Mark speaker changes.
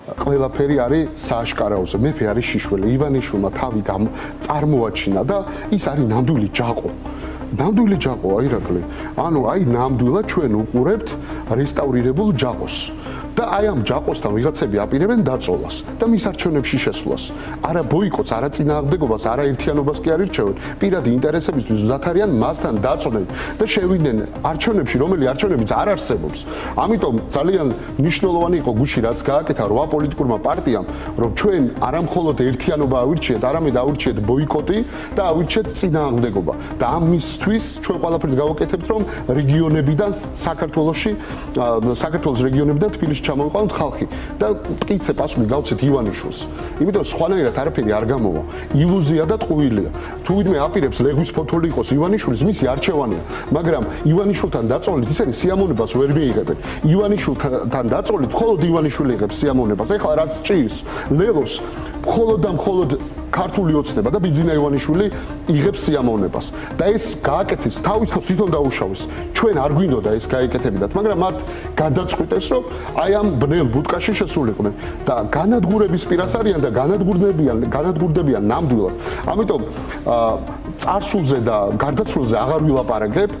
Speaker 1: ყველაფერი არის სააშკარაოზე. მეფე არის შიშველი, ივანიშვილმა თავი წარმოაჩინა და ის არის ნამდვილი ჯაყო. ნამდვილი ჯაყოა ირაკლი. ანუ აი ნამდვილად ჩვენ უყურებთ რესტავრირებულ ჯაყოს. და აი ამ ჯაყოსთან ვიღაცები აპირებენ დაწოლას და მის არჩევნებში შესვლას. არა ბოიკოტს, არა წინააღმდეგობას, არა ერთიანობას კი არ ირჩევენ. პირადი ინტერესებისთვის მზად არიან მასთან დაწოდნენ და შევიდნენ არჩევნებში, რომელი არჩევნებიც არ არსებობს. ამიტომ ძალიან მნიშვნელოვანი იყო გუში რაც გააკეთა 8 პოლიტიკურმა პარტიამ, რომ ჩვენ არა მხოლოდ ერთიანობა ავირჩიეთ, არამედ ავირჩიეთ ბოიკოტი და ავირჩიეთ წინააღმდეგობა. და ამისთვის ჩვენ ყველაფერს გავაკეთებთ, რომ რეგიონებიდან საქართველოს რეგიონებიდან თბილისში ჩამოვიყვანოთ ხალხი და მტკიცე პასუხი გავცეთ ივანიშვილს. იმიტომ სხვანაირად არაფერი არ გამოვა. ილუზია და ტყუილია. თუ ვინმე აპირებს ლეგვის ფოთოლი იყოს ივანიშვილის, მისი არჩევანია, მაგრამ ივანიშვილთან დაწოლით ისინი სიამოვნებას ვერ მიიღებენ. ივანიშვილთან დაწოლით მხოლოდ ივანიშვილი იღებს სიამოვნებას. ეხლა რაც ჭირს ლელოს მხოლოდ და მხოლოდ ქართული ოცნება და ბიძინა ივანიშვილი იღებს სიამოვნებას და ეს გააკეთეს თავის თვითონ დაუშავეს. ჩვენ არ გვინდოდა ეს გაეკეთებინათ, მაგრამ მათ გადაწყვიტეს, რომ აი ამ ბნელ ბუტკაში შესულიყვნენ და განადგურების პირას არიან და განადგურდებიან ნამდვილად. ამიტომ წარსულზე და გარდაცვლილზე აღარ ვილაპარაკებ.